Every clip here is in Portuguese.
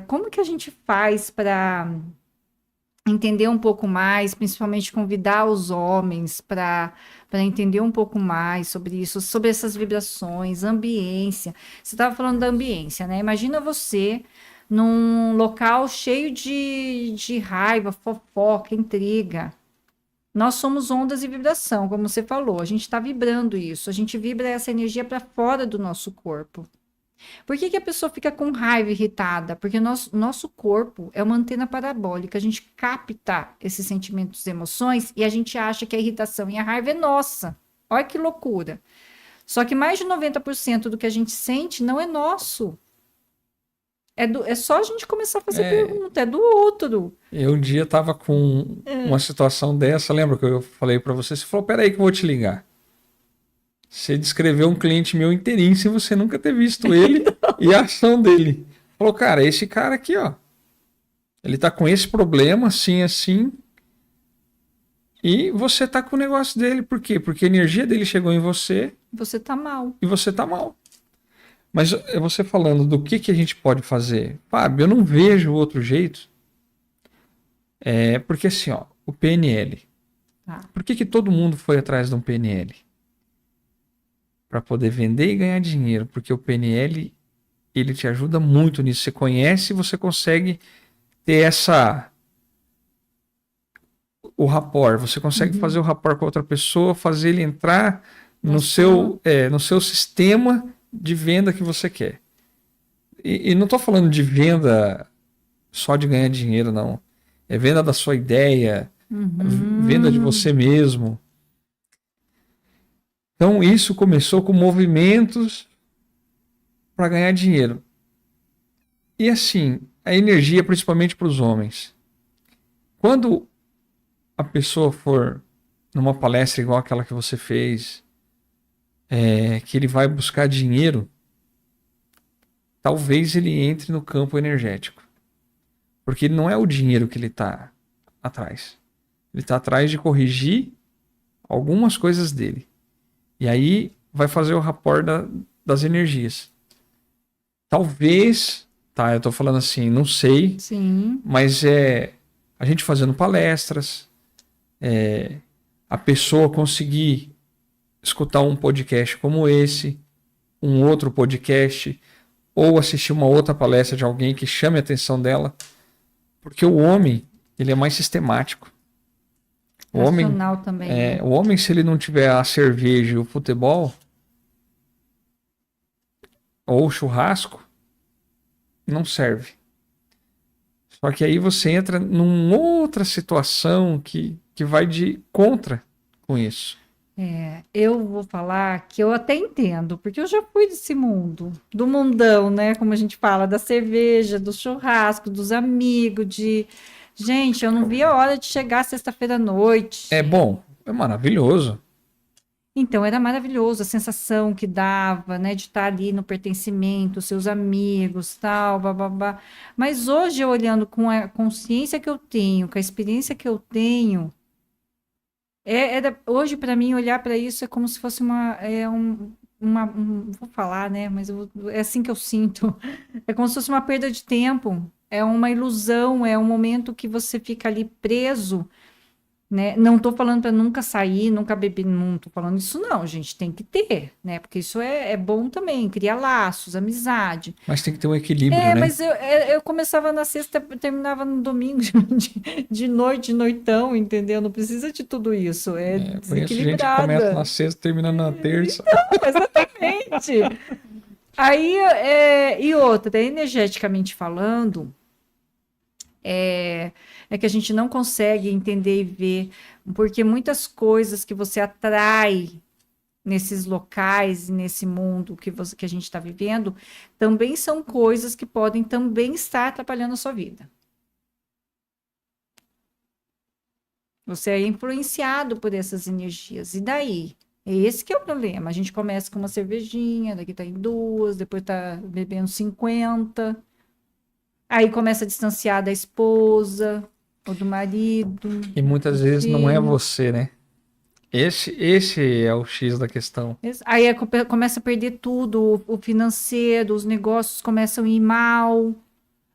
Como que a gente faz para entender um pouco mais, principalmente convidar os homens para entender um pouco mais sobre isso, sobre essas vibrações, ambiência. Você estava falando da ambiência, né? Imagina você num local cheio de raiva, fofoca, intriga. Nós somos ondas e vibração, como você falou. A gente está vibrando isso. A gente vibra essa energia para fora do nosso corpo. Por que que a pessoa fica com raiva irritada? Porque nosso corpo é uma antena parabólica, a gente capta esses sentimentos e emoções e a gente acha que a irritação e a raiva é nossa. Olha que loucura. Só que mais de 90% do que a gente sente não é nosso. É só a gente começar a fazer É, pergunta, é do outro. eu um dia tava com uma situação dessa, lembra que eu falei pra você? Você falou, peraí que eu vou te ligar. Você descreveu um cliente meu inteirinho sem você nunca ter visto ele e a ação dele. Falou, cara, esse cara aqui, ó, ele tá com esse problema, assim, assim, e você tá com o negócio dele. Por quê? Porque a energia dele chegou em você Você tá mal. e você tá mal. Mas você falando do que a gente pode fazer, Fábio, eu não vejo outro jeito. É porque assim, ó, o PNL. Tá. Por que todo mundo foi atrás de um PNL? Para poder vender e ganhar dinheiro. Porque o PNL, ele te ajuda muito nisso. Você conhece e você consegue ter o rapport. Você consegue fazer o rapport com outra pessoa, fazer ele entrar no Nossa. seu sistema de venda que você quer. E não estou falando de venda só de ganhar dinheiro, não. É venda da sua ideia, venda de Uhum. você mesmo. Então isso começou com movimentos para ganhar dinheiro. E assim, a energia principalmente para os homens. Quando a pessoa for numa palestra igual aquela que você fez, que ele vai buscar dinheiro, talvez ele entre no campo energético. Porque não é o dinheiro que ele está atrás. Ele está atrás de corrigir algumas coisas dele. E aí vai fazer o rapport das energias. Talvez, tá, eu tô falando assim, não sei, Sim. mas a gente fazendo palestras, a pessoa conseguir escutar um podcast como esse, um outro podcast, ou assistir uma outra palestra de alguém que chame a atenção dela, porque o homem, ele é mais sistemático. O homem, Racional também, né? o homem, se ele não tiver a cerveja e o futebol, ou o churrasco, não serve. Só que aí você entra numa outra situação que vai de contra com isso. Eu vou falar que eu até entendo, porque eu já fui desse mundo, do mundão, né? Como a gente fala, da cerveja, do churrasco, dos amigos, de. Gente, eu não via a hora de chegar sexta-feira à É noite. bom, é maravilhoso. Então, era maravilhoso a sensação que dava, né, de estar ali no pertencimento, seus amigos, tal, bababá. Mas hoje, olhando com a consciência que eu tenho, com a experiência que eu tenho, hoje, para mim, olhar para isso é como se fosse vou falar, né? Mas é assim que eu sinto. É como se fosse uma perda de tempo. É uma ilusão, é um momento que você fica ali preso, né? Não estou falando para nunca sair, nunca beber, não estou falando isso, não, gente. Tem que ter, né? Porque isso é bom também, cria laços, amizade. Mas tem que ter um equilíbrio, né? Mas eu começava na sexta, terminava no domingo de noite, de noitão, entendeu? Não precisa de tudo isso, é Conheço gente que começa na desequilibrada. sexta e termina na terça. Exatamente. Aí, e outra, energeticamente falando, é que a gente não consegue entender e ver, porque muitas coisas que você atrai nesses locais, nesse mundo que a gente está vivendo, também são coisas que podem também estar atrapalhando a sua vida. Você é influenciado por essas energias. E daí? É esse que é o problema. A gente começa com uma cervejinha, daqui tá em duas, depois tá bebendo 50. Aí começa a distanciar da esposa, ou do marido, E muitas dos vezes não é filhos. você, né? Esse é o X da questão. Aí começa a perder tudo, o financeiro, os negócios começam a ir mal.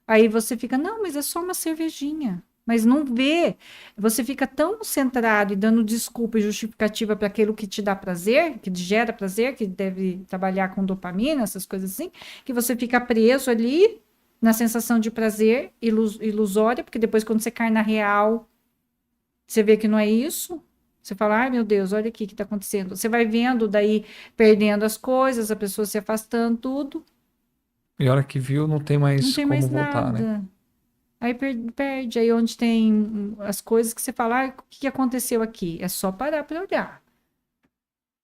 Aí você fica, não, mas é só uma cervejinha. Mas não vê. Você fica tão centrado e dando desculpa e justificativa para aquilo que te dá prazer, que te gera prazer, que deve trabalhar com dopamina, essas coisas assim, que você fica preso ali na sensação de prazer ilusória, porque depois quando você cai na real, você vê que não é isso. Você fala, ai meu Deus, olha aqui o que está acontecendo. Você vai vendo, daí perdendo as coisas, a pessoa se afastando, tudo. E a hora que viu, não tem Não mais tem como mais voltar, né? nada. Aí perde. Aí onde tem as coisas que você fala, ah, o que aconteceu aqui? É só parar para olhar.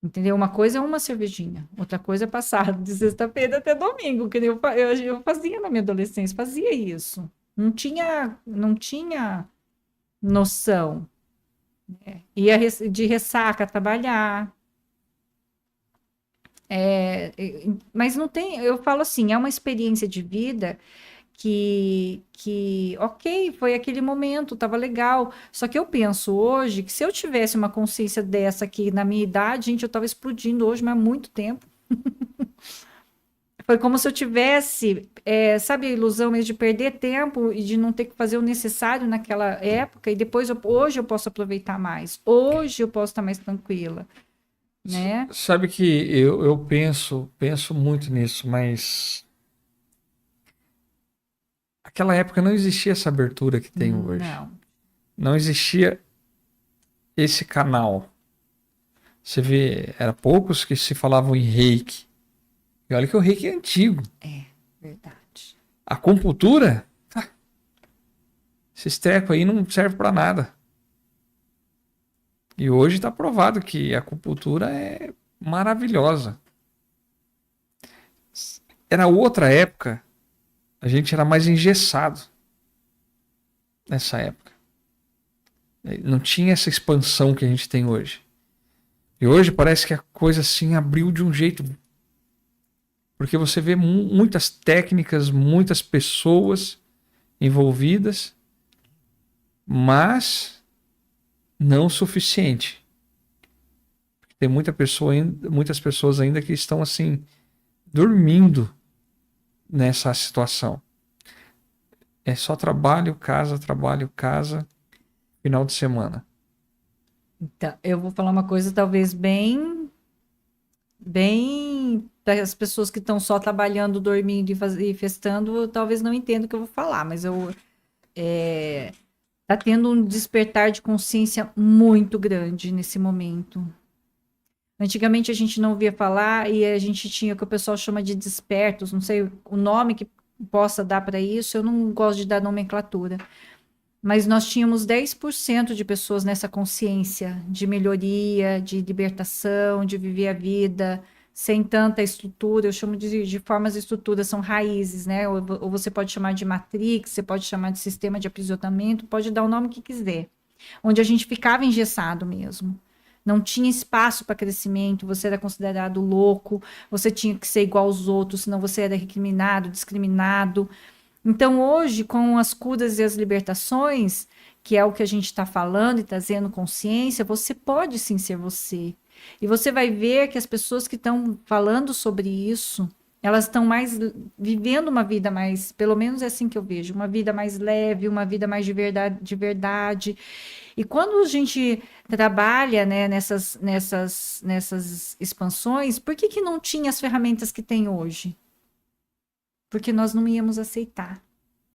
Entendeu? Uma coisa é uma cervejinha, outra coisa é passar de sexta-feira até domingo, que nem eu fazia na minha adolescência, fazia isso. Não tinha noção. Ia de ressaca trabalhar. Mas não tem, eu falo assim, é uma experiência de vida ok, foi aquele momento, tava legal. Só que eu penso hoje que se eu tivesse uma consciência dessa aqui na minha idade, gente, eu tava explodindo hoje, mas há muito tempo. Foi como se eu tivesse, sabe, a ilusão mesmo de perder tempo e de não ter que fazer o necessário naquela época, e depois hoje eu posso aproveitar mais. Hoje eu posso estar mais tranquila, né? Sabe que eu penso muito nisso, mas aquela época não existia essa abertura que tem hoje. Não. Não existia esse canal. Você vê, era poucos que se falavam em reiki. E olha que o reiki é antigo. É, verdade. A acupuntura, esses trecos aí não serve para nada. E hoje está provado que a acupuntura é maravilhosa. Era outra época, a gente era mais engessado nessa época. Não tinha essa expansão que a gente tem hoje. E hoje parece que a coisa assim abriu de um jeito. Porque você vê muitas técnicas, muitas pessoas envolvidas, mas não o suficiente. Tem muitas pessoas ainda que estão assim, dormindo nessa situação. É só trabalho, casa, final de semana. Então, eu vou falar uma coisa talvez bem para as pessoas que estão só trabalhando, dormindo e festando, talvez não entendam o que eu vou falar, mas tá tendo um despertar de consciência muito grande nesse momento. Antigamente a gente não ouvia falar e a gente tinha o que o pessoal chama de despertos, não sei o nome que possa dar para isso, eu não gosto de dar nomenclatura. Mas nós tínhamos 10% de pessoas nessa consciência de melhoria, de libertação, de viver a vida sem tanta estrutura. Eu chamo de formas de estrutura, são raízes, né? Ou você pode chamar de matrix, você pode chamar de sistema de aprisionamento, pode dar o nome que quiser. Onde a gente ficava engessado mesmo. Não tinha espaço para crescimento, você era considerado louco, você tinha que ser igual aos outros, senão você era recriminado, discriminado. Então, hoje, com as curas e as libertações, que é o que a gente está falando e trazendo consciência, você pode sim ser você. E você vai ver que as pessoas que estão falando sobre isso, elas estão mais vivendo uma vida mais, pelo menos é assim que eu vejo, uma vida mais leve, uma vida mais de verdade. E quando a gente trabalha, né, nessas expansões, por que não tinha as ferramentas que tem hoje? Porque nós não íamos aceitar.